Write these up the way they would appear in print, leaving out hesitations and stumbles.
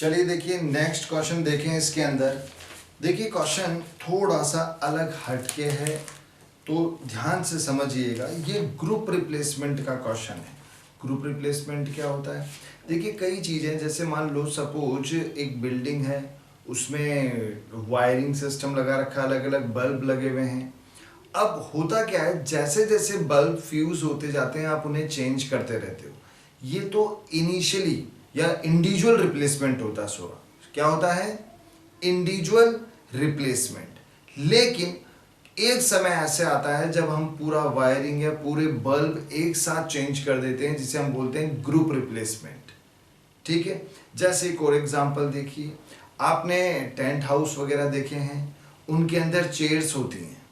चलिए देखिए next question देखें। इसके अंदर देखिए क्वेश्चन थोड़ा सा अलग हटके है, तो ध्यान से समझिएगा। ये ग्रुप रिप्लेसमेंट का क्वेश्चन है। ग्रुप रिप्लेसमेंट क्या होता है? देखिए कई चीज़ें, जैसे मान लो सपोज एक बिल्डिंग है, उसमें वायरिंग सिस्टम लगा रखा है, अलग अलग बल्ब लगे हुए हैं। अब होता क्या है, जैसे जैसे बल्ब फ्यूज होते जाते हैं आप उन्हें चेंज करते रहते हो। ये तो इनिशियली या इंडिविजुअल रिप्लेसमेंट होता है। क्या होता है? Individual replacement. लेकिन एक समय ऐसे आता है जब हम पूरा वायरिंग या पूरे बल्ब एक साथ चेंज कर देते हैं, जिसे हम बोलते हैं ग्रुप रिप्लेसमेंट। ठीक है। जैसे एक और एग्जांपल देखिए, आपने टेंट हाउस वगैरह देखे हैं, उनके अंदर चेयर्स होती हैं,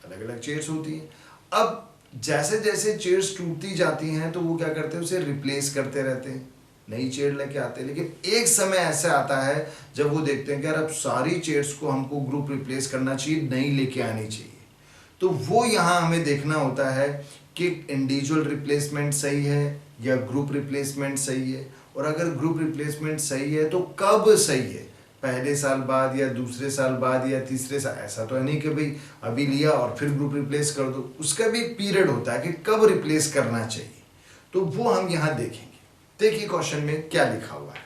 अलग अलग चेयर्स होती हैं। अब जैसे जैसे चेयर्स टूटती जाती हैं तो वो क्या करते हैं, उसे रिप्लेस करते रहते हैं, नई चेयर लेके आते हैं। लेकिन एक समय ऐसा आता है जब वो देखते हैं कि यार अब सारी चेयर्स को हमको ग्रुप रिप्लेस करना चाहिए, नई लेके आनी चाहिए। तो वो यहाँ हमें देखना होता है कि इंडिविजुअल रिप्लेसमेंट सही है या ग्रुप रिप्लेसमेंट सही है। और अगर ग्रुप रिप्लेसमेंट सही है तो कब सही है, पहले साल बाद या दूसरे साल बाद या तीसरे साल? ऐसा तो है नहीं कि भाई अभी लिया और फिर ग्रुप रिप्लेस कर दो। उसका भी एक पीरियड होता है कि कब रिप्लेस करना चाहिए, तो वो हम यहाँ देखेंगे। देखिए क्वेश्चन में क्या लिखा हुआ है।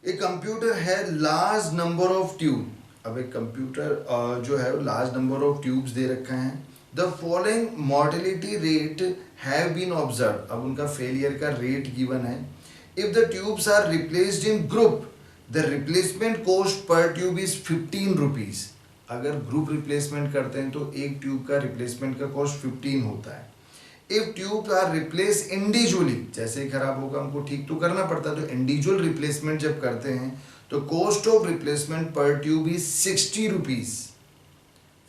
एक कंप्यूटर है लार्ज नंबर ऑफ ट्यूब। अब एक कंप्यूटर जो है लार्ज नंबर ऑफ ट्यूब्स दे रखा है। The following mortality rate have been observe. अब उनका फेलियर का रेट गिवन है। If the tubes are replaced in group, the replacement cost per tube is 15 rupees. अगर ग्रुप रिप्लेसमेंट करते हैं तो एक ट्यूब का रिप्लेसमेंट का कॉस्ट 15 होता है। If tube are replace individually, जैसे ही खराब होगा हमको ठीक तो करना पड़ता है, तो इंडिविजुअल रिप्लेसमेंट जब करते हैं तो कॉस्ट ऑफ रिप्लेसमेंट पर tube is 60 rupees.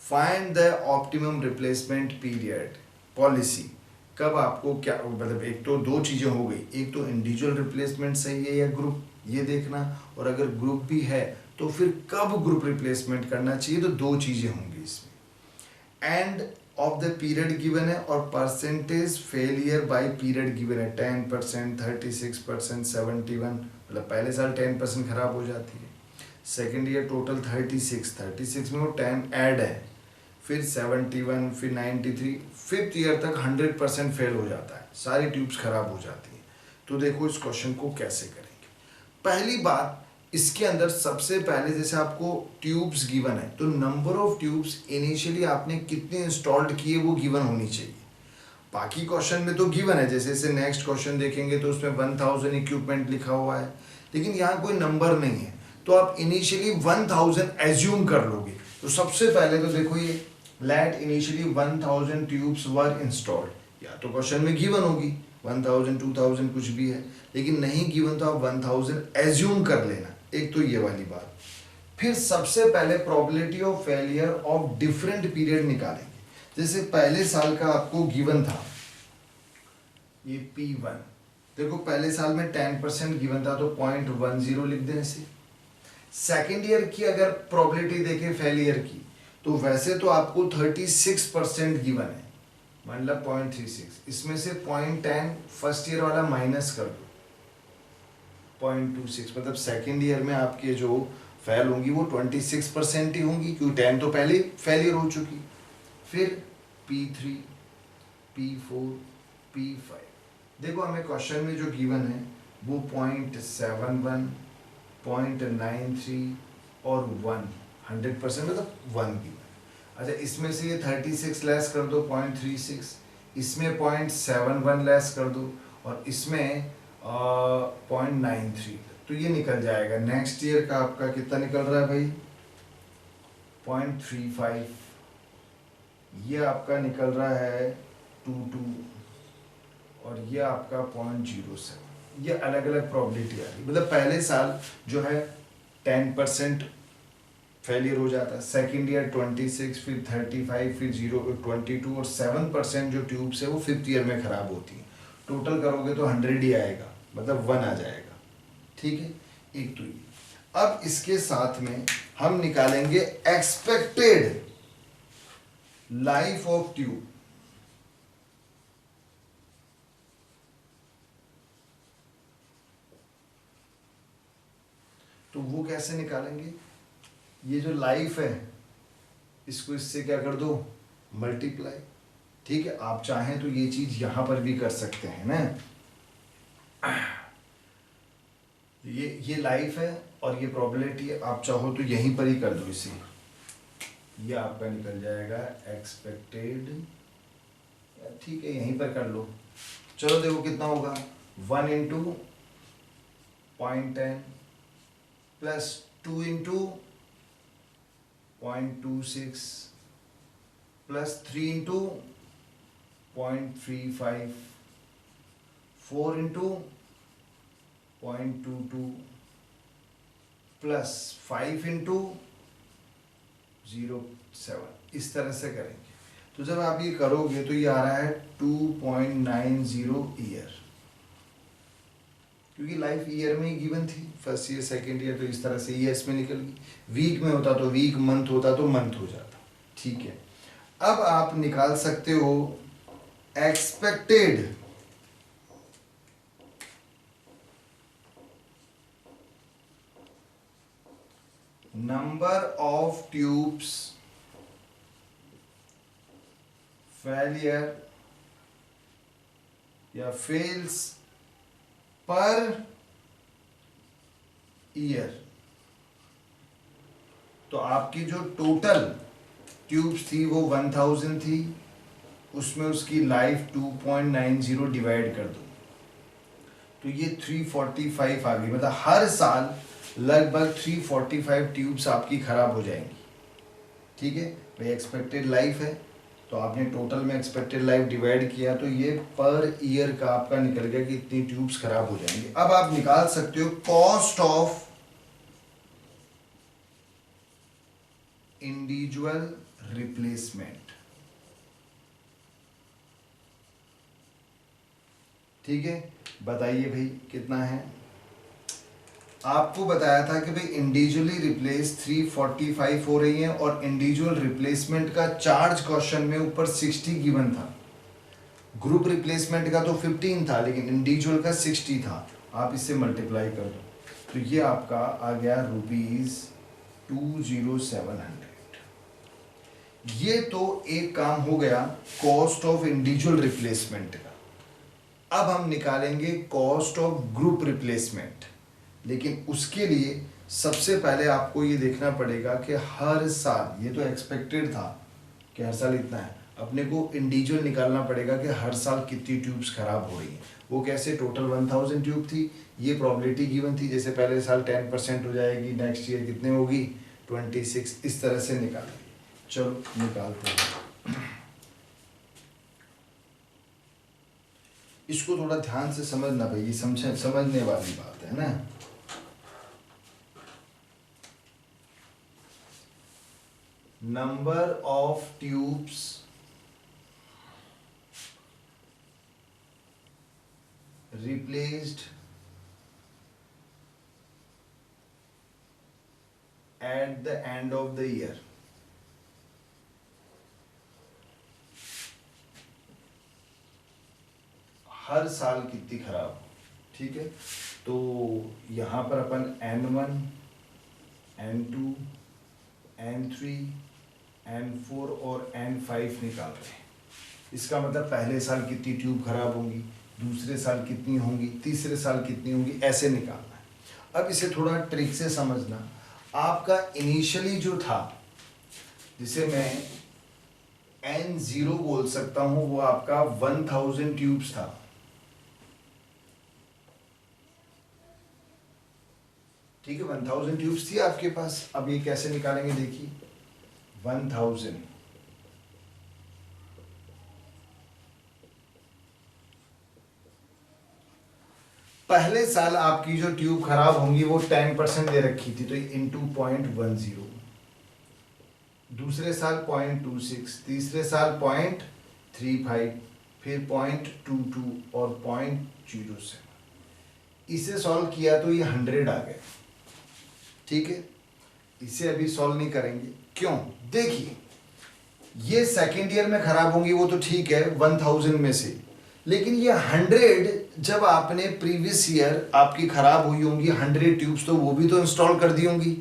Find the optimum replacement period policy. कब आपको क्या, मतलब एक तो दो चीजें हो गई, एक तो इंडिविजुअल रिप्लेसमेंट सही है या ग्रुप, ये देखना। और अगर ग्रुप भी है तो फिर कब ग्रुप रिप्लेसमेंट करना चाहिए, तो दो चीजें होंगी इसमें। End of the period given है और percentage failure by period given है। 10%, 36%, 71, मतलब पहले साल 10% खराब हो जाती है, सेकेंड ईयर टोटल 36 में वो 10 ऐड है, फिर 71, फिर 93, फिफ्थ ईयर तक 100% फेल हो जाता है, सारी ट्यूब्स खराब हो जाती हैं। तो देखो इस क्वेश्चन को कैसे करेंगे। पहली बात, इसके अंदर सबसे पहले जैसे आपको ट्यूब्स गिवन है तो नंबर ऑफ ट्यूब्स इनिशियली आपने कितने इंस्टॉल्ड किए वो गिवन होनी चाहिए। बाकी क्वेश्चन में तो गिवन है, जैसे जैसे नेक्स्ट क्वेश्चन देखेंगे तो उसमें 1000 इक्विपमेंट लिखा हुआ है, लेकिन यहाँ कोई नंबर नहीं है, तो आप इनिशियली 1000 एज्यूम कर लोगे। तो सबसे पहले तो देखो ये लेट इनिशियली 1000 ट्यूब्स वर इंस्टॉल्ड, या तो क्वेश्चन में गिवन होगी 1000, 2000 कुछ भी है, लेकिन नहीं गिवन तो आप 1000 एज्यूम कर लेना। एक तो ये वाली बात। फिर सबसे पहले probability of failure of different period निकालेंगे। जैसे पहले साल का आपको गिवन था ये P1, देखो पहले साल में 10% गिवन था तो 0.10 लिख दें इसे। सेकेंड ईयर की अगर प्रोबेबिलिटी देखें फेलियर की, तो वैसे तो आपको 36% गिवन है, मतलब 0.36, इसमें से 0.10 फर्स्ट ईयर वाला माइनस कर दो, 0.26, मतलब सेकेंड ईयर में आपके जो फेल होंगी वो 26% ही होंगी, क्योंकि 10 तो पहले फेलियर हो चुकी। फिर P3, P4, P5, देखो हमें क्वेश्चन में जो गिवन है वो 0.71, 0.93 और 100%, मतलब 1 गिवन। अच्छा इसमें से ये 36 लेस कर दो 0.36, इसमें 0.71 लेस कर दो और इसमें 0.93, तो ये निकल जाएगा। नेक्स्ट ईयर का आपका कितना निकल रहा है भाई? 0.35, ये आपका निकल रहा है 22 और ये आपका 0.07। ये अलग अलग प्रोबेबिलिटी आ रही, मतलब पहले साल जो है 10% फेलियर हो जाता है, सेकेंड ईयर 26, फिर 35, फिर 22 और 7% जो ट्यूब्स है वो फिफ्थ ईयर में खराब होती है। टोटल करोगे तो 100 ही आएगा, मतलब 1 आ जाएगा। ठीक है, एक तो ये। अब इसके साथ में हम निकालेंगे एक्सपेक्टेड लाइफ ऑफ ट्यूब। तो वो कैसे निकालेंगे? ये जो लाइफ है इसको इससे क्या कर दो, मल्टीप्लाई। ठीक है, आप चाहें तो ये चीज यहां पर भी कर सकते हैं ना। ये लाइफ है और ये प्रोबेबिलिटी है, आप चाहो तो यहीं पर ही कर दो इसे, ये आपका निकल जाएगा एक्सपेक्टेड। ठीक है, यहीं पर कर लो। चलो देखो कितना होगा, 1 into 0.10 plus 2 into 0.26 plus 3 into 0.35 4 into 0.22 plus 5 into 0.7, इस तरह से करेंगे। तो जब आप ये करोगे तो ये आ रहा है 2.90 ईयर, क्योंकि लाइफ ईयर में ही गिवन थी, फर्स्ट ईयर सेकेंड ईयर, तो इस तरह से ईयर्स में निकल गई। वीक में होता तो वीक, मंथ होता तो मंथ हो जाता। ठीक है, अब आप निकाल सकते हो expected number of tubes failure या फेल्स पर ईयर। तो आपकी जो टोटल ट्यूब्स थी वो 1000 थी, उसमें उसकी लाइफ 2.90 डिवाइड कर दो तो ये 345 आ गई। मतलब हर साल लगभग 345 ट्यूब्स आपकी खराब हो जाएंगी। ठीक है भाई, एक्सपेक्टेड लाइफ है तो आपने टोटल में एक्सपेक्टेड लाइफ डिवाइड किया तो ये पर ईयर का आपका निकल गया कि इतनी ट्यूब्स खराब हो जाएंगी। अब आप निकाल सकते हो कॉस्ट ऑफ इंडिविजुअल रिप्लेसमेंट। ठीक है, बताइए भाई कितना है। आपको बताया था कि भाई इंडिविजुअली रिप्लेस 345 हो रही है और इंडिविजुअल रिप्लेसमेंट का चार्ज क्वेश्चन में ऊपर 60 गिवन था। ग्रुप रिप्लेसमेंट का तो 15 था लेकिन इंडिविजुअल का 60 था। आप इससे मल्टीप्लाई कर दो तो ये आपका आ गया ₹20700। ये तो एक काम हो गया कॉस्ट ऑफ इंडिविजुअल रिप्लेसमेंट का। अब हम निकालेंगे कॉस्ट ऑफ ग्रुप रिप्लेसमेंट, लेकिन उसके लिए सबसे पहले आपको ये देखना पड़ेगा कि हर साल, ये तो एक्सपेक्टेड था कि हर साल इतना है, अपने को इंडिविजुअल निकालना पड़ेगा कि हर साल कितनी ट्यूब्स खराब हो रही हैं। वो कैसे, टोटल 1000 ट्यूब थी, ये प्रॉबिलिटी गिवन थी, जैसे पहले साल 10% हो जाएगी, नेक्स्ट ईयर कितने होगी 26, इस तरह से निकालेंगे। चलो निकालते हैं। इसको थोड़ा ध्यान से समझना भाई, ये समझने वाली बात है ना। Number of tubes replaced at the end of the year। हर साल कितनी खराब हो। ठीक है, तो यहां पर अपन N1 N2 N3 N4 और N5 निकाल रहे हैं। इसका मतलब पहले साल कितनी ट्यूब खराब होंगी, दूसरे साल कितनी होंगी, तीसरे साल कितनी होंगी, ऐसे निकालना है। अब इसे थोड़ा ट्रिक से समझना। आपका इनिशियली जो था, जिसे मैं N0 बोल सकता हूं, वो आपका 1000 ट्यूब्स था। ठीक है, 1000 ट्यूब्स थी आपके पास। अब ये कैसे निकालेंगे, देखिए 1000 पहले साल आपकी जो ट्यूब खराब होंगी वो 10% दे रखी थी, तो इंटू 0.10, दूसरे साल 0.26, तीसरे साल 0.35, फिर 0.22 और 0.07। इसे सॉल्व किया तो ये 100 आ गए। ठीक है, इसे अभी सॉल्व नहीं करेंगे, क्यों? देखिए ये सेकेंड ईयर में खराब होंगी वो तो ठीक है 1000 में से, लेकिन ये 100 जब आपने प्रीवियस ईयर आपकी खराब हुई होंगी 100 ट्यूब्स, तो वो भी तो इंस्टॉल कर दी होंगी,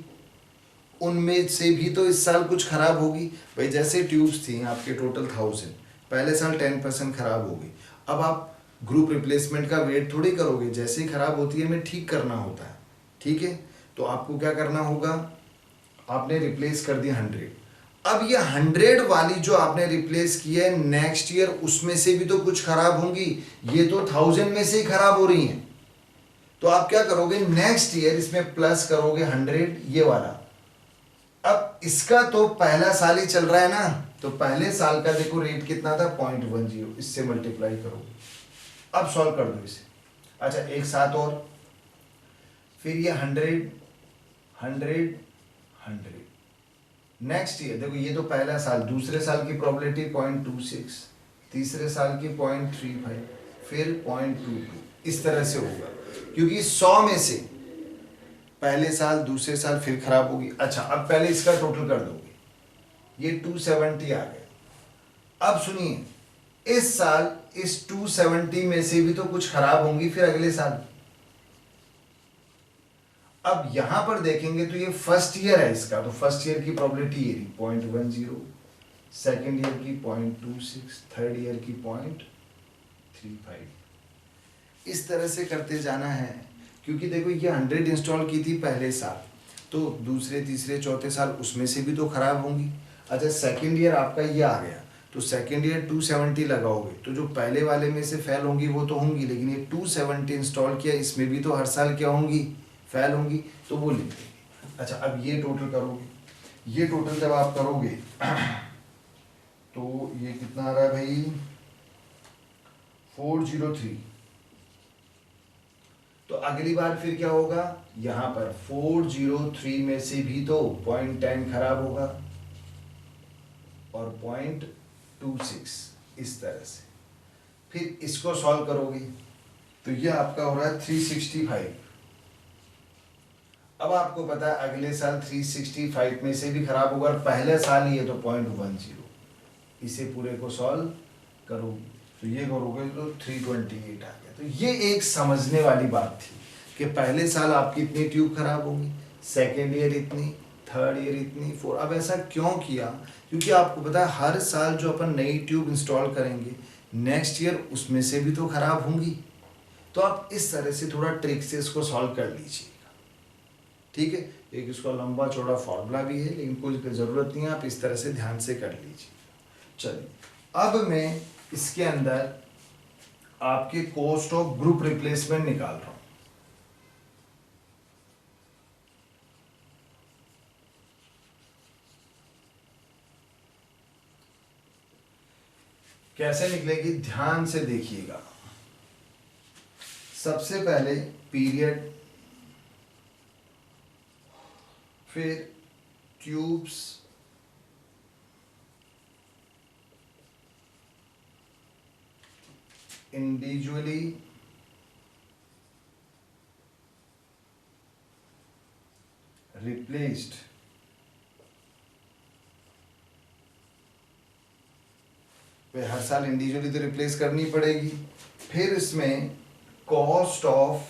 उनमें से भी तो इस साल कुछ खराब होगी भाई। जैसे ट्यूब्स थी आपके टोटल 1000, पहले साल 10% खराब हो गई। अब आप ग्रुप रिप्लेसमेंट का वेट थोड़ी करोगे, जैसे ही खराब होती है हमें ठीक करना होता है, ठीक है। तो आपको क्या करना होगा, आपने रिप्लेस कर दी 100, अब ये 100 वाली जो आपने रिप्लेस की है नेक्स्ट ईयर उसमें से भी तो कुछ खराब होंगी, ये तो 1000 में से ही खराब हो रही हैं। तो आप क्या करोगे, नेक्स्ट ईयर इसमें प्लस करोगे 100 ये वाला। अब इसका तो पहला साल ही चल रहा है ना, तो पहले साल का देखो रेट कितना था 0.10, इससे मल्टीप्लाई करो, अब सॉल्व कर दो इसे। अच्छा एक साथ और, फिर ये 100 100 100, नेक्स्ट ईयर देखो ये तो पहला साल, दूसरे साल की प्रोबेबिलिटी 0.26, तीसरे साल की 0.35, फिर 0.22, इस तरह से होगा, क्योंकि 100 में से पहले साल दूसरे साल फिर खराब होगी। अच्छा अब पहले इसका टोटल कर दोगे, ये 270 आ गया। अब सुनिए इस साल इस 270 में से भी तो कुछ खराब होंगी फिर अगले साल। अब यहां पर देखेंगे तो ये फर्स्ट ईयर है इसका, तो फर्स्ट ईयर की प्रोबेबिलिटी ये 0.10, सेकेंड ईयर की 0.26, थर्ड ईयर की 0.35, इस तरह से करते जाना है। क्योंकि देखो ये 100 इंस्टॉल की थी पहले साल, तो दूसरे तीसरे चौथे साल उसमें से भी तो खराब होंगी। अच्छा सेकेंड ईयर आपका ये आ गया, तो सेकेंड ईयर 270 लगाओगे, तो जो पहले वाले में से फेल होंगी वो तो होंगी, लेकिन ये 270 इंस्टॉल किया इसमें भी तो हर साल क्या होंगी, फेल होंगी, तो वो लिख देंगे। अच्छा अब ये टोटल करोगे, ये टोटल जब आप करोगे तो ये कितना आ रहा है भाई 403। तो अगली बार फिर क्या होगा, यहां पर 403 में से भी तो 0.10 खराब होगा और 0.26, इस तरह से फिर इसको सॉल्व करोगे, तो ये आपका हो रहा है 365। अब आपको पता है अगले साल 365 में से भी खराब होगा, और पहले साल ही है तो 0.10, इसे पूरे को सॉल्व करोगे तो ये करोगे तो 328 आ गया। तो ये एक समझने वाली बात थी कि पहले साल आपकी इतनी ट्यूब खराब होगी, सेकेंड ईयर इतनी, थर्ड ईयर इतनी, फोर। अब ऐसा क्यों किया, क्योंकि आपको पता है हर साल जो अपन नई ट्यूब इंस्टॉल करेंगे नेक्स्ट ईयर उसमें से भी तो खराब होंगी। तो आप इस तरह से थोड़ा ट्रिक से इसको सॉल्व कर लीजिएगा, ठीक है। एक इसका लंबा चौड़ा फॉर्मूला भी है, लेकिन कोई ज़रूरत नहीं है, आप इस तरह से ध्यान से कर लीजिए। चलिए अब मैं इसके अंदर आपके कॉस्ट ऑफ ग्रुप रिप्लेसमेंट निकाल रहा हूं। कैसे निकलेगी ध्यान से देखिएगा। सबसे पहले पीरियड, फिर ट्यूब्स, इंडिविजुअली, रिप्लेस्ड, वे हर साल इंडिविजुअली तो रिप्लेस करनी पड़ेगी। फिर इसमें कॉस्ट ऑफ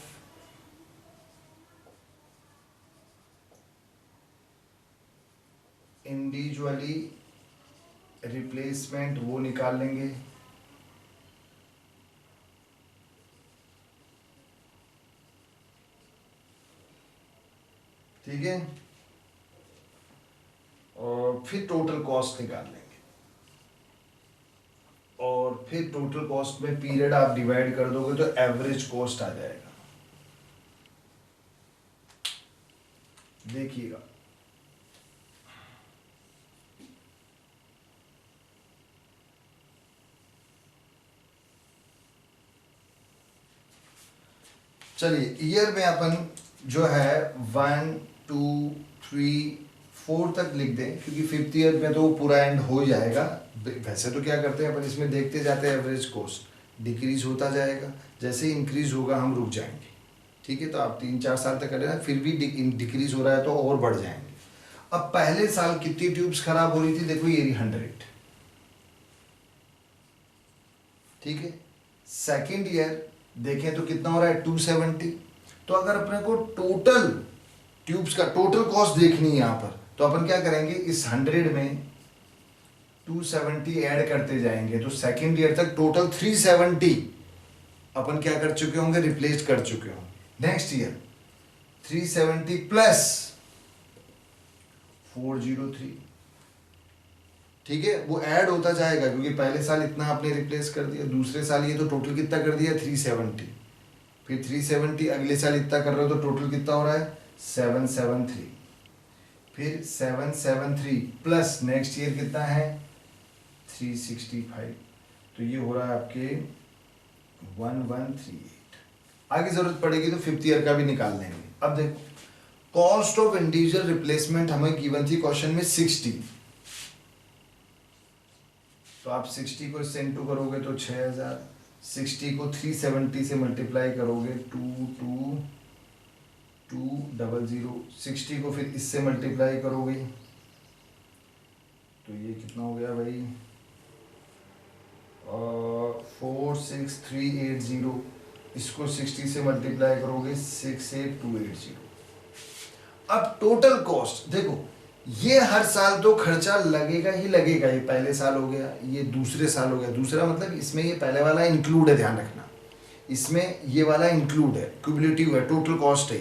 इंडिविजुअली रिप्लेसमेंट वो निकाल लेंगे, ठीक है। और फिर टोटल कॉस्ट निकाल लेंगे, और फिर टोटल कॉस्ट में पीरियड आप डिवाइड कर दोगे तो एवरेज कॉस्ट आ जाएगा। देखिएगा चलिए ईयर में अपन जो है 1 2 3 4 तक लिख दें, क्योंकि फिफ्थ ईयर में तो पूरा एंड हो जाएगा। वैसे तो क्या करते हैं अपन इसमें देखते जाते हैं, एवरेज कॉस्ट डिक्रीज होता जाएगा, जैसे ही इंक्रीज होगा हम रुक जाएंगे, ठीक है। तो आप 3-4 साल तक करें, फिर भी डिक्रीज हो रहा है तो और बढ़ जाएंगे। अब पहले साल कितनी ट्यूब्स खराब हो रही थी, देखो ये 100, ठीक है। सेकेंड ईयर देखें तो कितना हो रहा है 270। तो अगर अपने को टोटल ट्यूब्स का टोटल कॉस्ट देखनी है यहाँ पर, तो अपन क्या करेंगे, इस 100 में 270 ऐड करते जाएंगे, तो सेकेंड ईयर तक टोटल 370 अपन क्या कर चुके होंगे, रिप्लेस कर चुके होंगे। नेक्स्ट ईयर 370 प्लस 403, ठीक है, वो ऐड होता जाएगा क्योंकि पहले साल इतना आपने रिप्लेस कर दिया, दूसरे साल ये तो टोटल कितना कर दिया 370, फिर 370 अगले साल इतना कर रहे हो तो टोटल कितना हो रहा है 773, फिर 773 प्लस नेक्स्ट ईयर कितना है 365, तो ये हो रहा है आपके 1138। आगे जरूरत पड़ेगी तो फिफ्थ ईयर का भी निकाल लेंगे। अब देखो कॉस्ट ऑफ इंडिविजुअल रिप्लेसमेंट हमें गिवन थी क्वेश्चन में 60, तो आप 60 को इससे इंटू करोगे तो 6000, 60 को 370 से मल्टीप्लाई करोगे 22200, 60 को फिर इससे मल्टीप्लाई करोगे तो ये कितना हो गया भाई 46380, इसको 60 से मल्टीप्लाई करोगे 68280। अब टोटल कॉस्ट देखो, ये हर साल तो खर्चा लगेगा ही लगेगा, ये पहले साल हो गया, ये दूसरे साल हो गया, दूसरा मतलब इसमें ये पहले वाला इंक्लूड है, ध्यान रखना इसमें ये वाला इंक्लूड है, क्यूमुलेटिव है, टोटल कॉस्ट है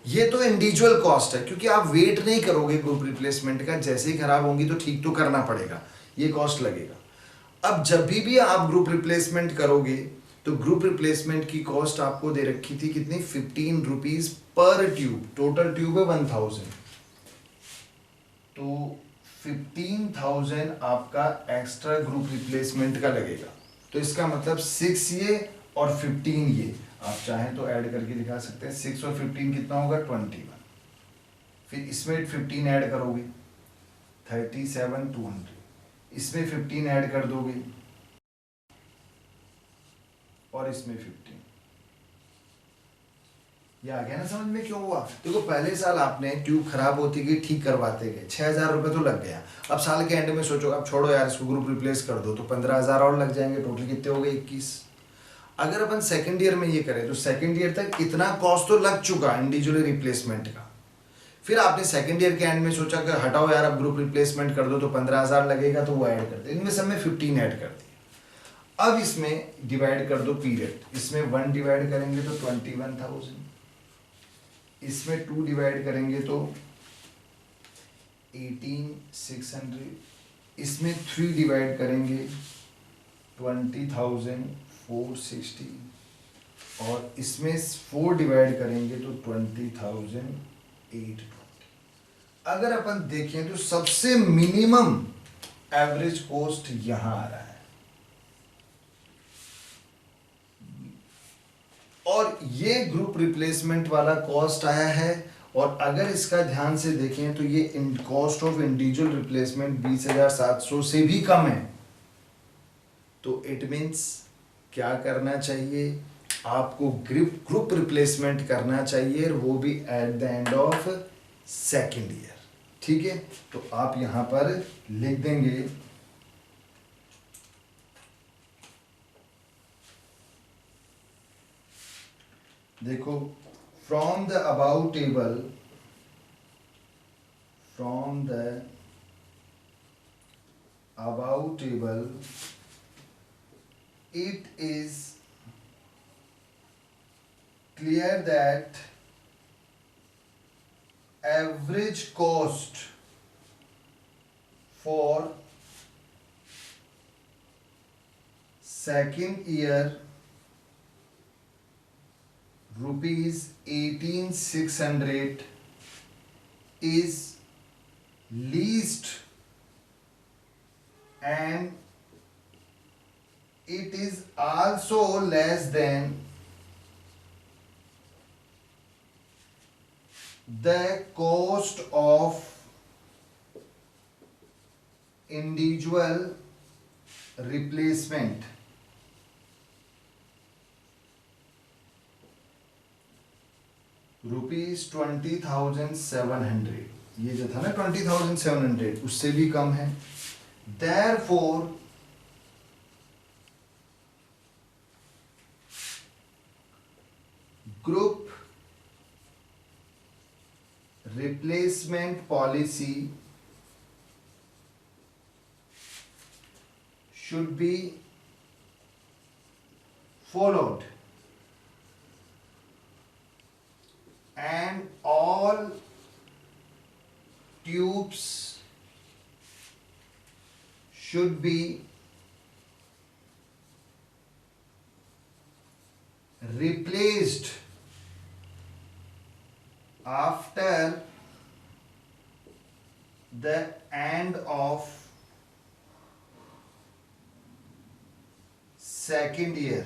ये तो इंडिविजुअल कॉस्ट है क्योंकि आप वेट नहीं करोगे ग्रुप रिप्लेसमेंट का, जैसे ही खराब होंगी तो ठीक तो करना पड़ेगा, ये कॉस्ट लगेगा। अब जब भी आप ग्रुप रिप्लेसमेंट करोगे तो ग्रुप रिप्लेसमेंट की कॉस्ट आपको दे रखी थी कितनी 15 rupees per tube, total tube है 1000, तो 15,000 आपका एक्स्ट्रा ग्रुप रिप्लेसमेंट का लगेगा। तो इसका मतलब 6 ये और 15 ये, आप चाहें तो ऐड करके दिखा सकते हैं, 6 और 15 कितना होगा 21, फिर इसमें 15 ऐड करोगे 37,200, इसमें 15 ऐड कर दोगे और इसमें 15, ये आ गया ना समझ में क्यों हुआ। देखो पहले साल आपने ट्यूब खराब होती गई, ठीक करवाते गए, 6000 रुपये तो लग गया। अब साल के एंड में सोचो अब छोड़ो यार इसको ग्रुप रिप्लेस कर दो, तो 15,000 और लग जाएंगे, टोटल कितने हो गए 21। अगर अपन सेकंड ईयर में ये करें तो सेकंड ईयर तक इतना कॉस्ट तो लग चुका इंडिविजुअल रिप्लेसमेंट का, फिर आपने सेकंड ईयर के एंड में सोचा कि हटाओ यार अब ग्रुप रिप्लेसमेंट कर दो तो 15,000 लगेगा, तो वो ऐड कर दे, इनमें सब में 15 ऐड कर दिया। अब इसमें डिवाइड कर दो पीरियड, इसमें 1 डिवाइड करेंगे तो 21,000, इसमें 2 डिवाइड करेंगे तो 18,600, इसमें 3 डिवाइड करेंगे 20,460 और इसमें 4 डिवाइड करेंगे तो 20,820। अगर अपन देखें तो सबसे मिनिमम एवरेज कॉस्ट यहां आ रहा है, और ये ग्रुप रिप्लेसमेंट वाला कॉस्ट आया है। और अगर इसका ध्यान से देखें तो ये कॉस्ट ऑफ इंडिविजुअल रिप्लेसमेंट 20,700 से भी कम है, तो इट मीन्स क्या करना चाहिए आपको, ग्रुप रिप्लेसमेंट करना चाहिए, और वो भी at the end of second year, ठीक है। तो आप यहां पर लिख देंगे देखो from the above table, it is clear that average cost for second year rupees 18,600 is least, and it is also less than the cost of individual replacement ₹20,700, ये जो था ना 20,700 उससे भी कम है। Therefore group replacement policy should be followed and all tubes should be replaced after the end of second year.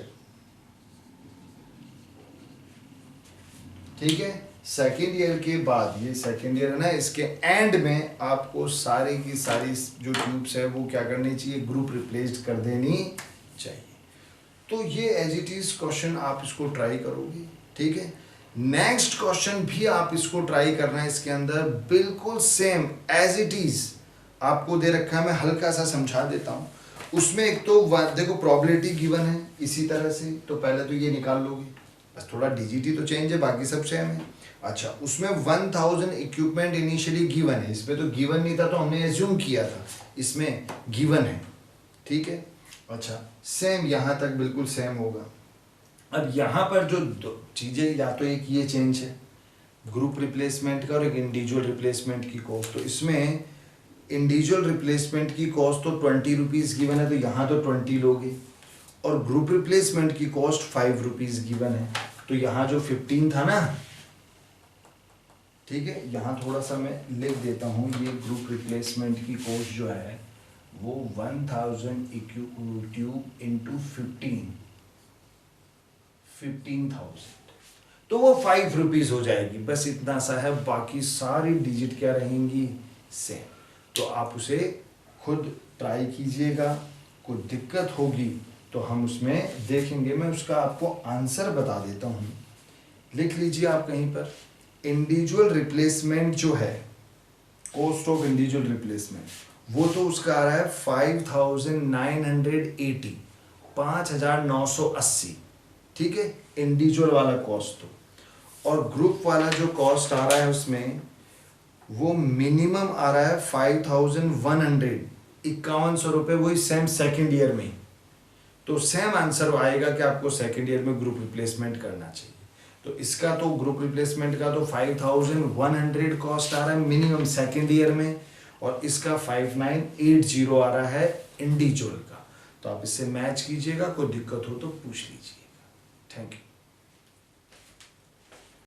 ठीक है, second year के बाद, ये सेकेंड ईयर है ना, इसके एंड में आपको सारी की सारी जो ट्यूब्स है वो क्या करनी चाहिए, ग्रुप रिप्लेस्ड कर देनी चाहिए। तो ये एज इट इज क्वेश्चन आप इसको ट्राई करोगे, ठीक है। नेक्स्ट क्वेश्चन भी आप इसको ट्राई करना है, इसके अंदर बिल्कुल सेम एज इट इज आपको दे रखा है, मैं हल्का सा समझा देता हूँ। उसमें एक तो देखो प्रोबेबिलिटी गिवन है इसी तरह से, तो पहले तो ये निकाल लोगे, बस थोड़ा डिजिट ही तो चेंज है, बाकी सब सेम है। अच्छा, उसमें 1000 इक्विपमेंट इनिशियली गिवन है, इसमें तो गिवन नहीं था तो हमने एज्यूम किया था, इसमें गिवन है, ठीक है। अच्छा, सेम यहाँ तक बिल्कुल सेम होगा। अब यहाँ पर जो दो चीज़ें, या तो एक ये चेंज है ग्रुप रिप्लेसमेंट का और एक इंडिविजुअल रिप्लेसमेंट की कॉस्ट, तो इसमें इंडिविजुअल रिप्लेसमेंट की कॉस्ट तो 20 रुपीज़ गिवन है, तो यहाँ तो 20 लोगे, और ग्रुप रिप्लेसमेंट की कॉस्ट 5 रुपीज़ गिवन है, तो यहाँ जो 15 था ना, ठीक है, यहाँ थोड़ा सा मैं लिख देता हूँ, ये ग्रुप रिप्लेसमेंट की कॉस्ट जो है वो 1000 ट्यूब इंटू 15,000, तो वो 5 रुपीज़ हो जाएगी, बस इतना सा है, बाकी सारी डिजिट क्या रहेंगी, सेम। तो आप उसे खुद ट्राई कीजिएगा, कोई दिक्कत होगी तो हम उसमें देखेंगे, मैं उसका आपको आंसर बता देता हूँ, लिख लीजिए आप कहीं पर। इंडिविजुअल रिप्लेसमेंट जो है, कॉस्ट ऑफ इंडिविजुअल रिप्लेसमेंट, वो तो उसका आ रहा है 5980, 5980, ठीक है, इंडिविजुअल वाला कॉस्ट तो। और ग्रुप वाला जो कॉस्ट आ रहा है उसमें वो मिनिमम आ रहा है 5100, 5100 रुपये, वही सेम सेकेंड ईयर में, तो सेम आंसर आएगा कि आपको सेकेंड ईयर में ग्रुप रिप्लेसमेंट करना चाहिए। तो इसका तो ग्रुप रिप्लेसमेंट का तो 5100 कॉस्ट आ रहा है मिनिमम सेकेंड ईयर में, और इसका 5980 आ रहा है इंडिविजुअल का। तो आप इससे मैच कीजिएगा, कोई दिक्कत हो तो पूछ लीजिएगा। Thank you.